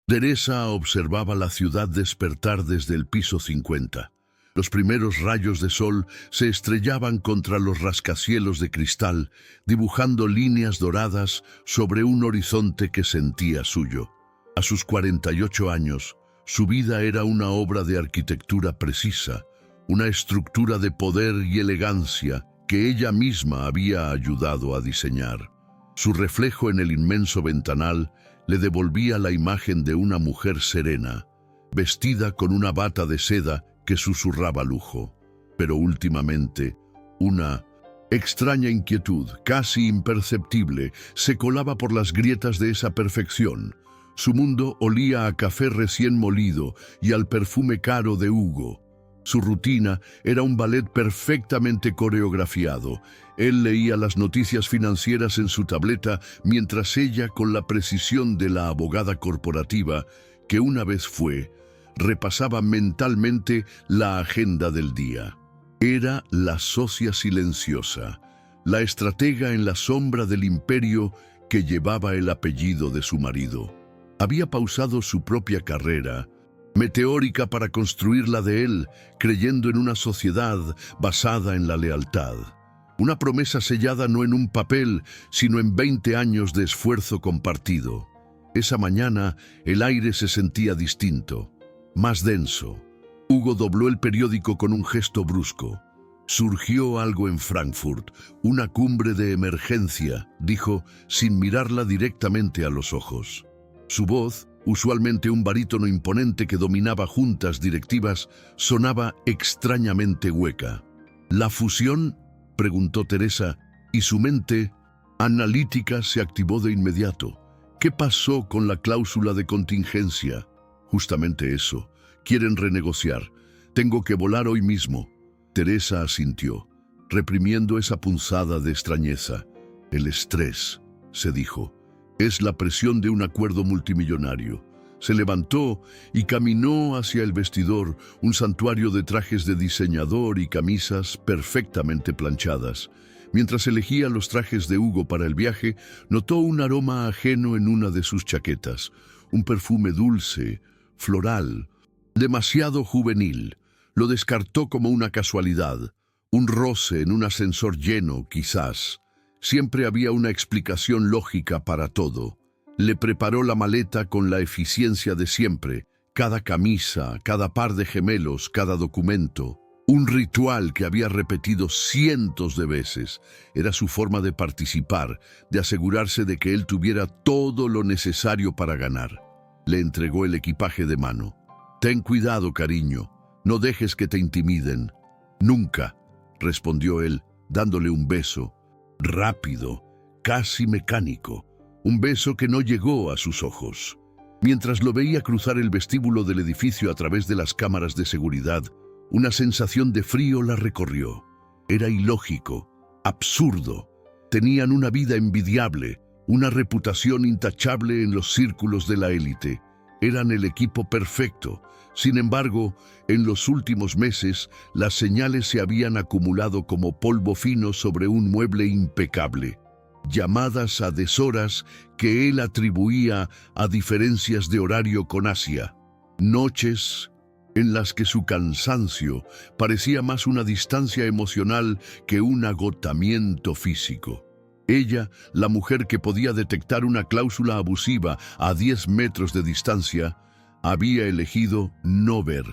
Teresa observaba la ciudad despertar desde el piso 50. Los primeros rayos de sol se estrellaban contra los rascacielos de cristal, dibujando líneas doradas sobre un horizonte que sentía suyo. A sus 48 años, su vida era una obra de arquitectura precisa, una estructura de poder y elegancia que ella misma había ayudado a diseñar. Su reflejo en el inmenso ventanal le devolvía la imagen de una mujer serena, vestida con una bata de seda que susurraba lujo. Pero últimamente, una extraña inquietud, casi imperceptible, se colaba por las grietas de esa perfección. Su mundo olía a café recién molido y al perfume caro de Hugo. Su rutina era un ballet perfectamente coreografiado. Él leía las noticias financieras en su tableta mientras ella, con la precisión de la abogada corporativa que una vez fue, repasaba mentalmente la agenda del día. Era la socia silenciosa, la estratega en la sombra del imperio que llevaba el apellido de su marido. Había pausado su propia carrera, meteórica, para construir la de él, creyendo en una sociedad basada en la lealtad. Una promesa sellada no en un papel, sino en 20 años de esfuerzo compartido. Esa mañana el aire se sentía distinto, más denso. Hugo dobló el periódico con un gesto brusco. Surgió algo en Frankfurt, una cumbre de emergencia, dijo, sin mirarla directamente a los ojos. Su voz, usualmente un barítono imponente que dominaba juntas directivas, sonaba extrañamente hueca. ¿La fusión?, preguntó Teresa, y su mente analítica se activó de inmediato. ¿Qué pasó con la cláusula de contingencia? Justamente eso. Quieren renegociar. Tengo que volar hoy mismo. Teresa asintió, reprimiendo esa punzada de extrañeza. El estrés, se dijo, es la presión de un acuerdo multimillonario. Se levantó y caminó hacia el vestidor, un santuario de trajes de diseñador y camisas perfectamente planchadas. Mientras elegía los trajes de Hugo para el viaje, notó un aroma ajeno en una de sus chaquetas, un perfume dulce, floral, demasiado juvenil. Lo descartó como una casualidad, un roce en un ascensor lleno, quizás. Siempre había una explicación lógica para todo. Le preparó la maleta con la eficiencia de siempre, cada camisa, cada par de gemelos, cada documento. Un ritual que había repetido cientos de veces. Era su forma de participar, de asegurarse de que él tuviera todo lo necesario para ganar. Le entregó el equipaje de mano. «Ten cuidado, cariño. No dejes que te intimiden». «Nunca», respondió él, dándole un beso. Rápido, casi mecánico. Un beso que no llegó a sus ojos. Mientras lo veía cruzar el vestíbulo del edificio a través de las cámaras de seguridad, una sensación de frío la recorrió. Era ilógico, absurdo. Tenían una vida envidiable, una reputación intachable en los círculos de la élite. Eran el equipo perfecto. Sin embargo, en los últimos meses, las señales se habían acumulado como polvo fino sobre un mueble impecable. Llamadas a deshoras que él atribuía a diferencias de horario con Asia. Noches en las que su cansancio parecía más una distancia emocional que un agotamiento físico. Ella, la mujer que podía detectar una cláusula abusiva a 10 metros de distancia, había elegido no ver.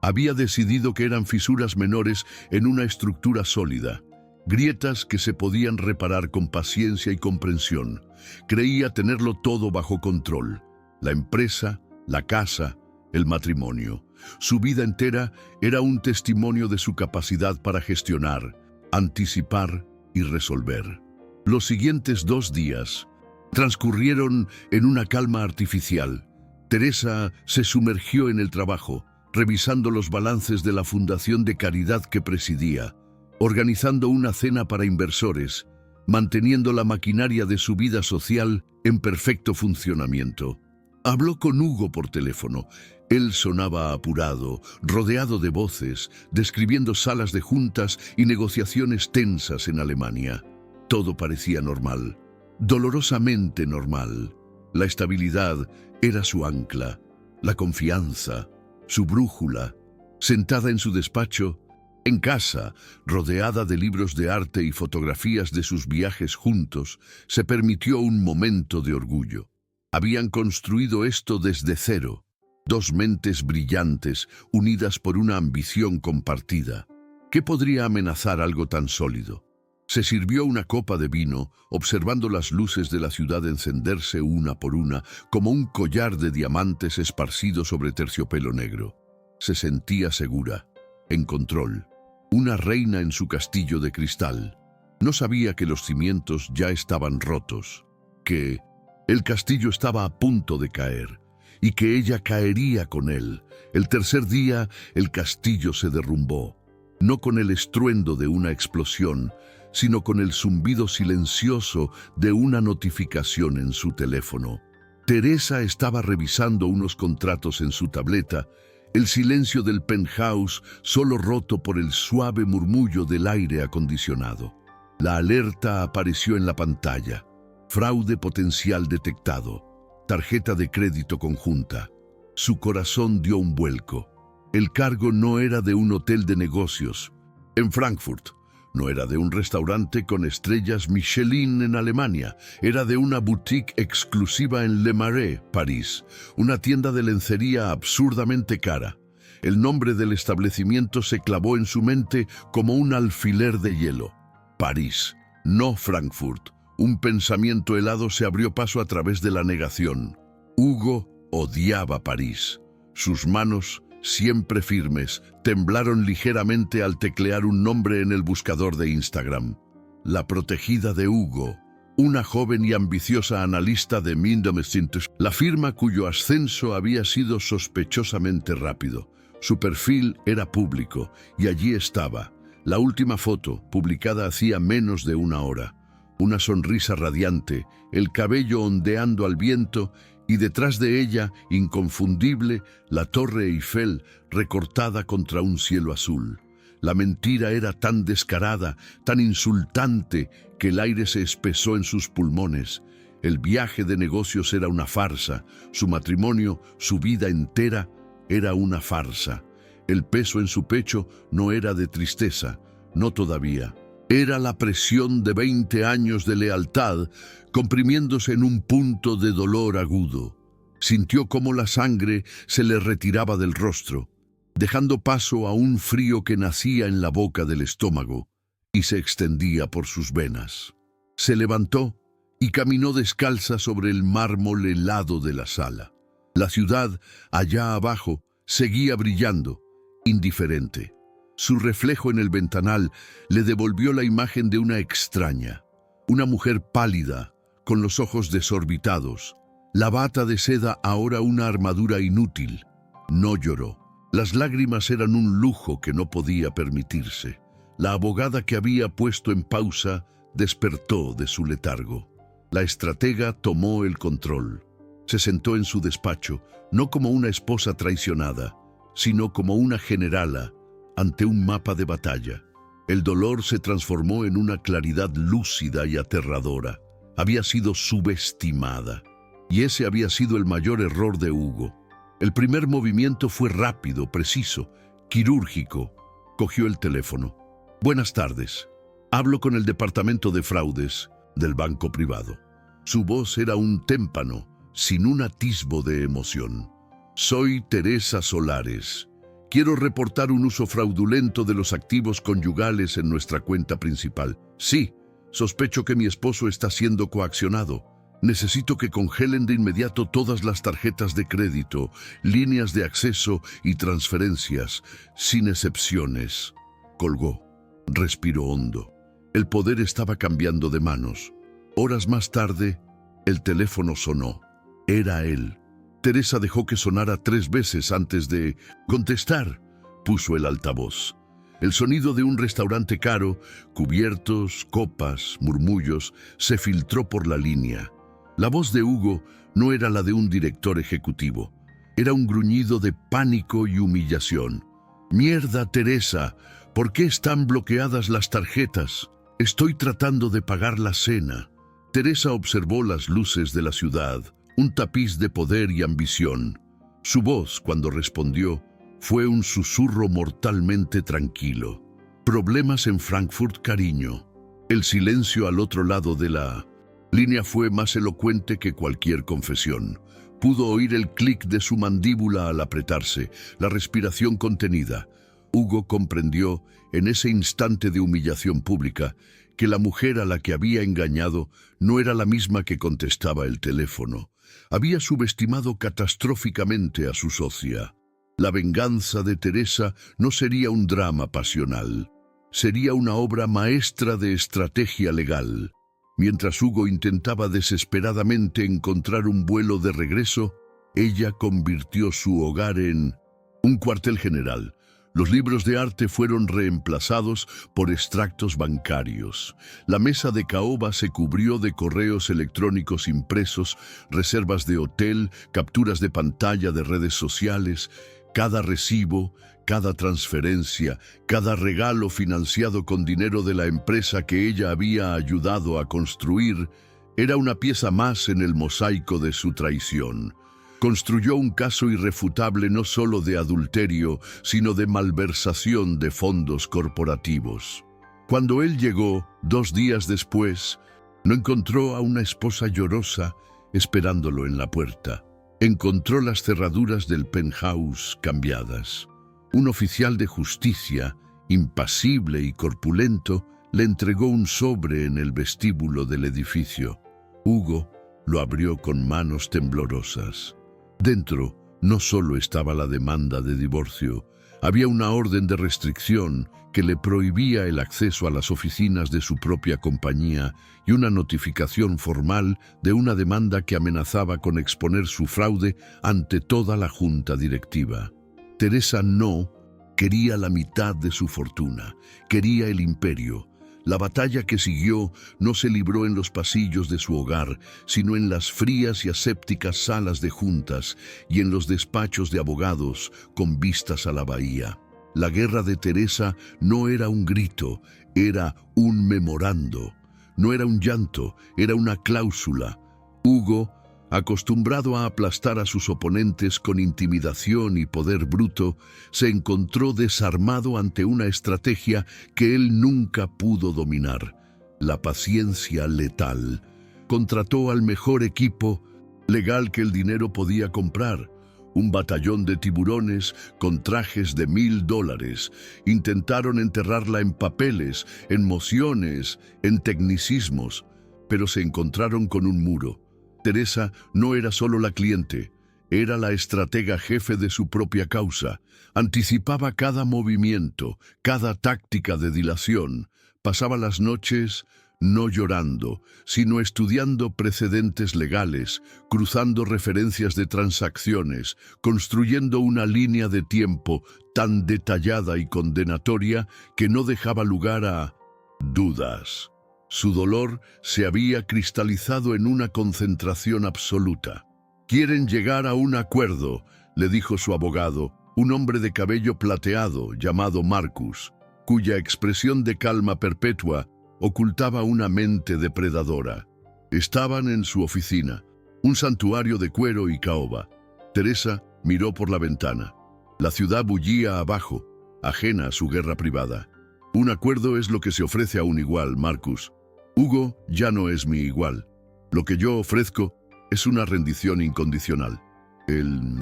Había decidido que eran fisuras menores en una estructura sólida. Grietas que se podían reparar con paciencia y comprensión. Creía tenerlo todo bajo control. La empresa, la casa, el matrimonio. Su vida entera era un testimonio de su capacidad para gestionar, anticipar y resolver. Los siguientes 2 días transcurrieron en una calma artificial. Teresa se sumergió en el trabajo, revisando los balances de la fundación de caridad que presidía, organizando una cena para inversores, manteniendo la maquinaria de su vida social en perfecto funcionamiento. Habló con Hugo por teléfono. Él sonaba apurado, rodeado de voces, describiendo salas de juntas y negociaciones tensas en Alemania. Todo parecía normal, dolorosamente normal. La estabilidad era su ancla, la confianza, su brújula. Sentada en su despacho, en casa, rodeada de libros de arte y fotografías de sus viajes juntos, se permitió un momento de orgullo. Habían construido esto desde cero, dos mentes brillantes unidas por una ambición compartida. ¿Qué podría amenazar algo tan sólido? Se sirvió una copa de vino, observando las luces de la ciudad encenderse una por una, como un collar de diamantes esparcido sobre terciopelo negro. Se sentía segura, en control, una reina en su castillo de cristal. No sabía que los cimientos ya estaban rotos, que el castillo estaba a punto de caer, y que ella caería con él. El tercer día, el castillo se derrumbó, no con el estruendo de una explosión, sino con el zumbido silencioso de una notificación en su teléfono. Teresa estaba revisando unos contratos en su tableta, el silencio del penthouse solo roto por el suave murmullo del aire acondicionado. La alerta apareció en la pantalla. Fraude potencial detectado. Tarjeta de crédito conjunta. Su corazón dio un vuelco. El cargo no era de un hotel de negocios en Frankfurt. No era de un restaurante con estrellas Michelin en Alemania. Era de una boutique exclusiva en Le Marais, París. Una tienda de lencería absurdamente cara. El nombre del establecimiento se clavó en su mente como un alfiler de hielo. París, no Frankfurt. Un pensamiento helado se abrió paso a través de la negación. Hugo odiaba París. Sus manos, siempre firmes, temblaron ligeramente al teclear un nombre en el buscador de Instagram. La protegida de Hugo, una joven y ambiciosa analista de Mindomestintes, la firma cuyo ascenso había sido sospechosamente rápido. Su perfil era público y allí estaba, la última foto, publicada hacía menos de una hora. Una sonrisa radiante, el cabello ondeando al viento y detrás de ella, inconfundible, la Torre Eiffel recortada contra un cielo azul. La mentira era tan descarada, tan insultante, que el aire se espesó en sus pulmones. El viaje de negocios era una farsa, su matrimonio, su vida entera, era una farsa. El peso en su pecho no era de tristeza, no todavía. Era la presión de 20 años de lealtad comprimiéndose en un punto de dolor agudo. Sintió cómo la sangre se le retiraba del rostro, dejando paso a un frío que nacía en la boca del estómago y se extendía por sus venas. Se levantó y caminó descalza sobre el mármol helado de la sala. La ciudad, allá abajo, seguía brillando, indiferente. Su reflejo en el ventanal le devolvió la imagen de una extraña, una mujer pálida, con los ojos desorbitados, la bata de seda ahora una armadura inútil. No lloró. Las lágrimas eran un lujo que no podía permitirse. La abogada que había puesto en pausa despertó de su letargo. La estratega tomó el control. Se sentó en su despacho, no como una esposa traicionada, sino como una generala ante un mapa de batalla. El dolor se transformó en una claridad lúcida y aterradora. Había sido subestimada. Y ese había sido el mayor error de Hugo. El primer movimiento fue rápido, preciso, quirúrgico. Cogió el teléfono. Buenas tardes. Hablo con el departamento de fraudes del banco privado. Su voz era un témpano, sin un atisbo de emoción. Soy Teresa Solares. Quiero reportar un uso fraudulento de los activos conyugales en nuestra cuenta principal. Sí, sospecho que mi esposo está siendo coaccionado. Necesito que congelen de inmediato todas las tarjetas de crédito, líneas de acceso y transferencias, sin excepciones. Colgó. Respiró hondo. El poder estaba cambiando de manos. Horas más tarde, el teléfono sonó. Era él. Teresa dejó que sonara 3 veces antes de contestar. Puso el altavoz. El sonido de un restaurante caro, cubiertos, copas, murmullos, se filtró por la línea. La voz de Hugo no era la de un director ejecutivo. Era un gruñido de pánico y humillación. «Mierda, Teresa, ¿por qué están bloqueadas las tarjetas? Estoy tratando de pagar la cena». Teresa observó las luces de la ciudad, un tapiz de poder y ambición. Su voz, cuando respondió, fue un susurro mortalmente tranquilo. Problemas en Frankfurt, cariño. El silencio al otro lado de la línea fue más elocuente que cualquier confesión. Pudo oír el clic de su mandíbula al apretarse, la respiración contenida. Hugo comprendió, en ese instante de humillación pública, que la mujer a la que había engañado no era la misma que contestaba el teléfono. Había subestimado catastróficamente a su socia. La venganza de Teresa no sería un drama pasional. Sería una obra maestra de estrategia legal. Mientras Hugo intentaba desesperadamente encontrar un vuelo de regreso, ella convirtió su hogar en un cuartel general. Los libros de arte fueron reemplazados por extractos bancarios. La mesa de caoba se cubrió de correos electrónicos impresos, reservas de hotel, capturas de pantalla de redes sociales. Cada recibo, cada transferencia, cada regalo financiado con dinero de la empresa que ella había ayudado a construir, era una pieza más en el mosaico de su traición. Construyó un caso irrefutable no solo de adulterio, sino de malversación de fondos corporativos. Cuando él llegó, 2 días después, no encontró a una esposa llorosa esperándolo en la puerta. Encontró las cerraduras del penthouse cambiadas. Un oficial de justicia, impasible y corpulento, le entregó un sobre en el vestíbulo del edificio. Hugo lo abrió con manos temblorosas. Dentro no solo estaba la demanda de divorcio, había una orden de restricción que le prohibía el acceso a las oficinas de su propia compañía y una notificación formal de una demanda que amenazaba con exponer su fraude ante toda la junta directiva. Teresa no quería la mitad de su fortuna, quería el imperio. La batalla que siguió no se libró en los pasillos de su hogar, sino en las frías y asépticas salas de juntas y en los despachos de abogados con vistas a la bahía. La guerra de Teresa no era un grito, era un memorando. No era un llanto, era una cláusula. Hugo, acostumbrado a aplastar a sus oponentes con intimidación y poder bruto, se encontró desarmado ante una estrategia que él nunca pudo dominar: la paciencia letal. Contrató al mejor equipo legal que el dinero podía comprar, un batallón de tiburones con trajes de $1000. Intentaron enterrarla en papeles, en mociones, en tecnicismos, pero se encontraron con un muro. Teresa no era solo la cliente, era la estratega jefe de su propia causa. Anticipaba cada movimiento, cada táctica de dilación. Pasaba las noches no llorando, sino estudiando precedentes legales, cruzando referencias de transacciones, construyendo una línea de tiempo tan detallada y condenatoria que no dejaba lugar a dudas. Su dolor se había cristalizado en una concentración absoluta. «Quieren llegar a un acuerdo», le dijo su abogado, un hombre de cabello plateado llamado Marcus, cuya expresión de calma perpetua ocultaba una mente depredadora. Estaban en su oficina, un santuario de cuero y caoba. Teresa miró por la ventana. La ciudad bullía abajo, ajena a su guerra privada. «Un acuerdo es lo que se ofrece a un igual, Marcus. Hugo ya no es mi igual. Lo que yo ofrezco es una rendición incondicional». El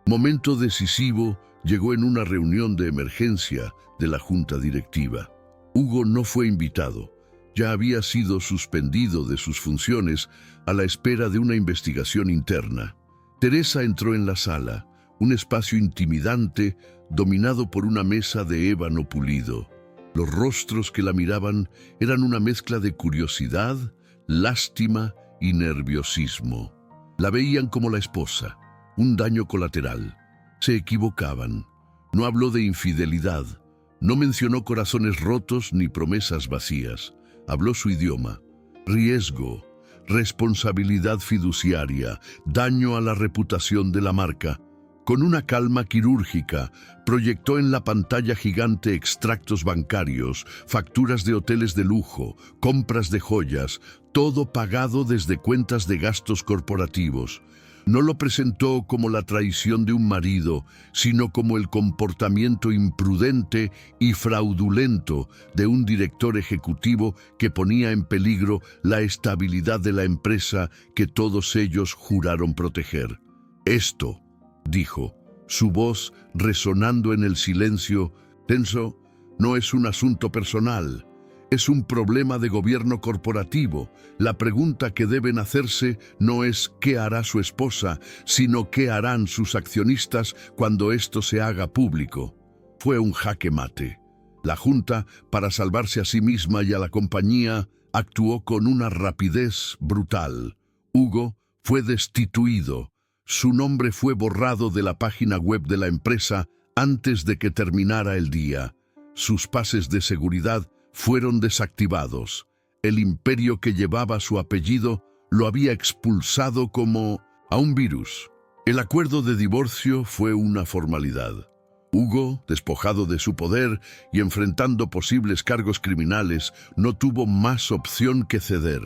momento decisivo llegó en una reunión de emergencia de la junta directiva. Hugo no fue invitado. Ya había sido suspendido de sus funciones a la espera de una investigación interna. Teresa entró en la sala, un espacio intimidante dominado por una mesa de ébano pulido. Los rostros que la miraban eran una mezcla de curiosidad, lástima y nerviosismo. La veían como la esposa, un daño colateral. Se equivocaban. No habló de infidelidad, no mencionó corazones rotos ni promesas vacías. Habló su idioma: riesgo, responsabilidad fiduciaria, daño a la reputación de la marca. Con una calma quirúrgica, proyectó en la pantalla gigante extractos bancarios, facturas de hoteles de lujo, compras de joyas, todo pagado desde cuentas de gastos corporativos. No lo presentó como la traición de un marido, sino como el comportamiento imprudente y fraudulento de un director ejecutivo que ponía en peligro la estabilidad de la empresa que todos ellos juraron proteger. Esto, dijo, su voz resonando en el silencio tenso, no es un asunto personal. Es un problema de gobierno corporativo. La pregunta que deben hacerse no es qué hará su esposa, sino qué harán sus accionistas cuando esto se haga público. Fue un jaque mate. La Junta, para salvarse a sí misma y a la compañía, actuó con una rapidez brutal. Hugo fue destituido. Su nombre fue borrado de la página web de la empresa antes de que terminara el día. Sus pases de seguridad fueron desactivados. El imperio que llevaba su apellido lo había expulsado como a un virus. El acuerdo de divorcio fue una formalidad. Hugo, despojado de su poder y enfrentando posibles cargos criminales, no tuvo más opción que ceder.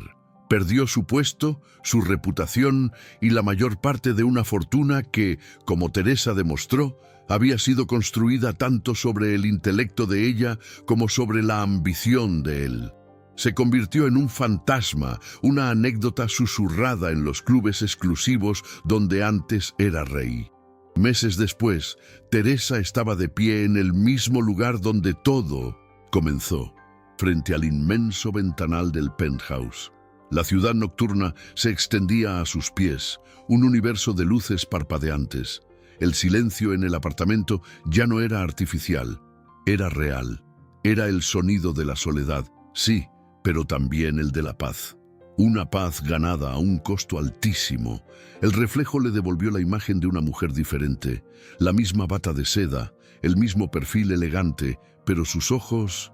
Perdió su puesto, su reputación y la mayor parte de una fortuna que, como Teresa demostró, había sido construida tanto sobre el intelecto de ella como sobre la ambición de él. Se convirtió en un fantasma, una anécdota susurrada en los clubes exclusivos donde antes era rey. Meses después, Teresa estaba de pie en el mismo lugar donde todo comenzó, frente al inmenso ventanal del penthouse. La ciudad nocturna se extendía a sus pies, un universo de luces parpadeantes. El silencio en el apartamento ya no era artificial, era real. Era el sonido de la soledad, sí, pero también el de la paz. Una paz ganada a un costo altísimo. El reflejo le devolvió la imagen de una mujer diferente, la misma bata de seda, el mismo perfil elegante, pero sus ojos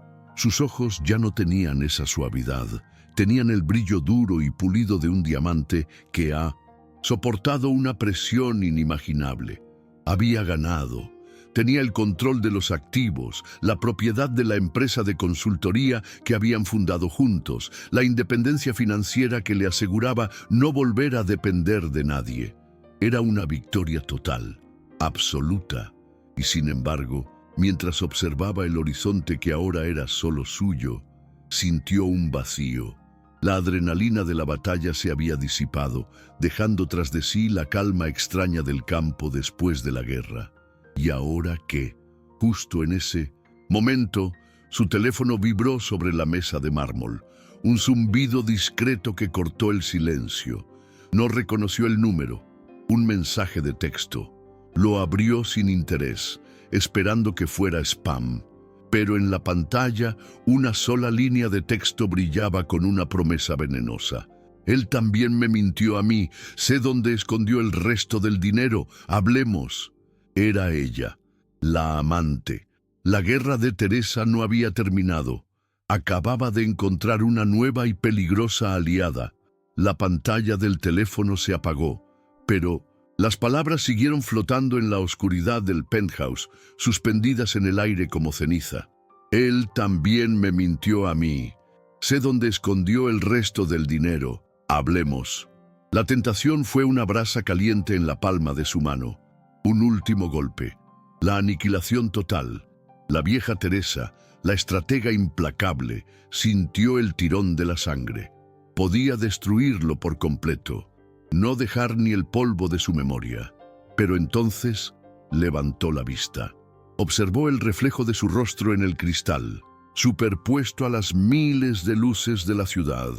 ya no tenían esa suavidad. Tenían el brillo duro y pulido de un diamante que ha soportado una presión inimaginable. Había ganado. Tenía el control de los activos, la propiedad de la empresa de consultoría que habían fundado juntos, la independencia financiera que le aseguraba no volver a depender de nadie. Era una victoria total, absoluta. Y sin embargo, mientras observaba el horizonte que ahora era solo suyo, sintió un vacío. La adrenalina de la batalla se había disipado, dejando tras de sí la calma extraña del campo después de la guerra. ¿Y ahora qué? Justo en ese momento, su teléfono vibró sobre la mesa de mármol. Un zumbido discreto que cortó el silencio. No reconoció el número. Un mensaje de texto. Lo abrió sin interés, esperando que fuera spam. Pero en la pantalla, una sola línea de texto brillaba con una promesa venenosa. Él también me mintió a mí. Sé dónde escondió el resto del dinero. Hablemos. Era ella, la amante. La guerra de Teresa no había terminado. Acababa de encontrar una nueva y peligrosa aliada. La pantalla del teléfono se apagó, pero las palabras siguieron flotando en la oscuridad del penthouse, suspendidas en el aire como ceniza. Él también me mintió a mí. Sé dónde escondió el resto del dinero. Hablemos. La tentación fue una brasa caliente en la palma de su mano. Un último golpe. La aniquilación total. La vieja Teresa, la estratega implacable, sintió el tirón de la sangre. Podía destruirlo por completo. No dejar ni el polvo de su memoria. Pero entonces levantó la vista. Observó el reflejo de su rostro en el cristal, superpuesto a las miles de luces de la ciudad.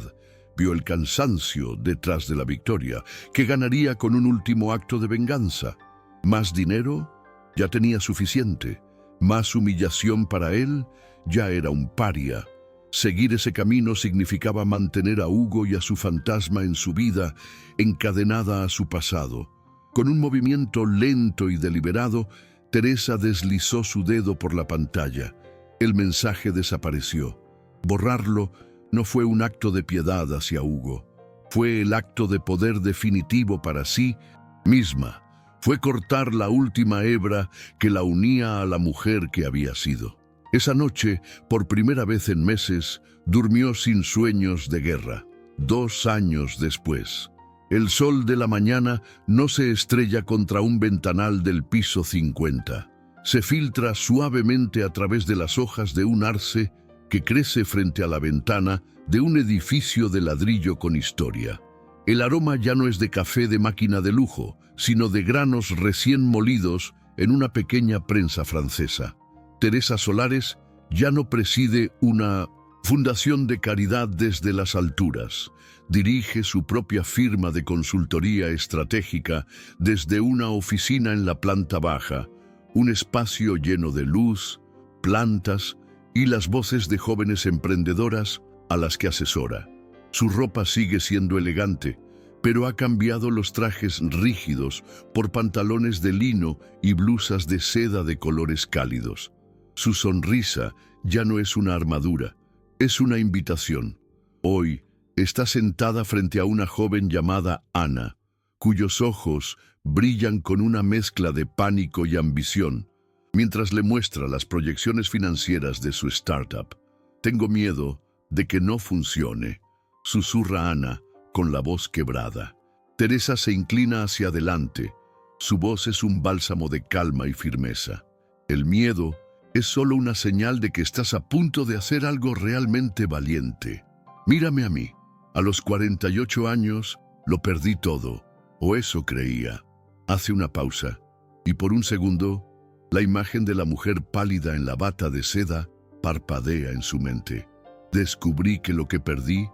Vio el cansancio detrás de la victoria, que ganaría con un último acto de venganza. ¿Más dinero? Ya tenía suficiente. ¿Más humillación para él? Ya era un paria. Seguir ese camino significaba mantener a Hugo y a su fantasma en su vida, encadenada a su pasado. Con un movimiento lento y deliberado, Teresa deslizó su dedo por la pantalla. El mensaje desapareció. Borrarlo no fue un acto de piedad hacia Hugo. Fue el acto de poder definitivo para sí misma. Fue cortar la última hebra que la unía a la mujer que había sido. Esa noche, por primera vez en meses, durmió sin sueños de guerra. 2 años después. El sol de la mañana no se estrella contra un ventanal del piso 50. Se filtra suavemente a través de las hojas de un arce que crece frente a la ventana de un edificio de ladrillo con historia. El aroma ya no es de café de máquina de lujo, sino de granos recién molidos en una pequeña prensa francesa. Teresa Solares ya no preside una fundación de caridad desde las alturas. Dirige su propia firma de consultoría estratégica desde una oficina en la planta baja, un espacio lleno de luz, plantas y las voces de jóvenes emprendedoras a las que asesora. Su ropa sigue siendo elegante, pero ha cambiado los trajes rígidos por pantalones de lino y blusas de seda de colores cálidos. Su sonrisa ya no es una armadura, es una invitación. Hoy está sentada frente a una joven llamada Ana, cuyos ojos brillan con una mezcla de pánico y ambición, mientras le muestra las proyecciones financieras de su startup. «Tengo miedo de que no funcione», susurra Ana con la voz quebrada. Teresa se inclina hacia adelante. Su voz es un bálsamo de calma y firmeza. «El miedo es solo una señal de que estás a punto de hacer algo realmente valiente. Mírame a mí. A los 48 años lo perdí todo, o eso creía». Hace una pausa, y por un segundo, la imagen de la mujer pálida en la bata de seda parpadea en su mente. Descubrí que lo que perdí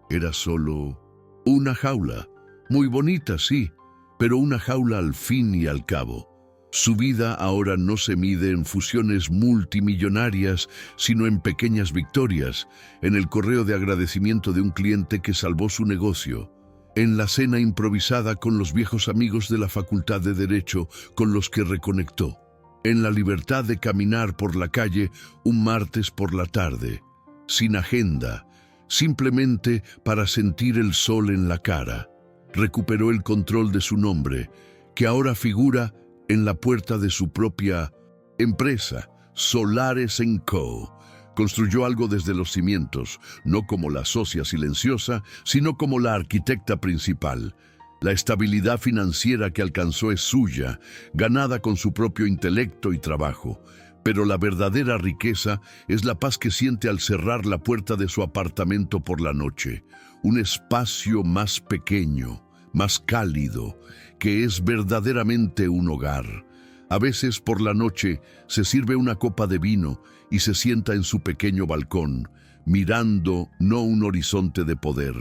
era solo una jaula. Muy bonita, sí, pero una jaula al fin y al cabo. Su vida ahora no se mide en fusiones multimillonarias, sino en pequeñas victorias, en el correo de agradecimiento de un cliente que salvó su negocio, en la cena improvisada con los viejos amigos de la Facultad de Derecho con los que reconectó, en la libertad de caminar por la calle un martes por la tarde, sin agenda, simplemente para sentir el sol en la cara. Recuperó el control de su nombre, que ahora figura en la puerta de su propia empresa, Solares & Co. Construyó algo desde los cimientos, no como la socia silenciosa, sino como la arquitecta principal. La estabilidad financiera que alcanzó es suya, ganada con su propio intelecto y trabajo. Pero la verdadera riqueza es la paz que siente al cerrar la puerta de su apartamento por la noche. Un espacio más pequeño, más cálido, que es verdaderamente un hogar. A veces por la noche se sirve una copa de vino y se sienta en su pequeño balcón, mirando no un horizonte de poder,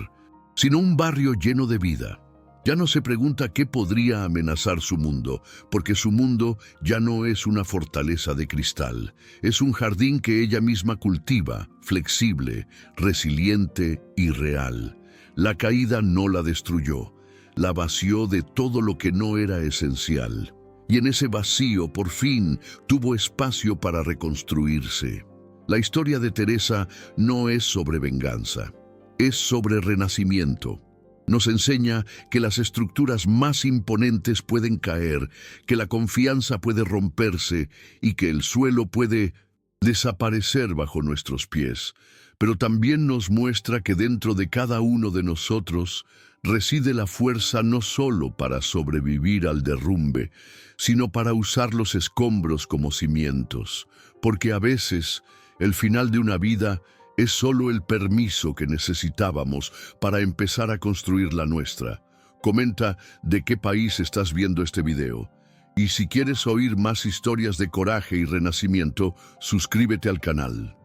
sino un barrio lleno de vida. Ya no se pregunta qué podría amenazar su mundo, porque su mundo ya no es una fortaleza de cristal. Es un jardín que ella misma cultiva, flexible, resiliente y real. La caída no la destruyó, la vació de todo lo que no era esencial. Y en ese vacío, por fin, tuvo espacio para reconstruirse. La historia de Teresa no es sobre venganza, es sobre renacimiento. Nos enseña que las estructuras más imponentes pueden caer, que la confianza puede romperse y que el suelo puede desaparecer bajo nuestros pies. Pero también nos muestra que dentro de cada uno de nosotros reside la fuerza no solo para sobrevivir al derrumbe, sino para usar los escombros como cimientos, porque a veces el final de una vida es solo el permiso que necesitábamos para empezar a construir la nuestra. Comenta de qué país estás viendo este video. Y si quieres oír más historias de coraje y renacimiento, suscríbete al canal.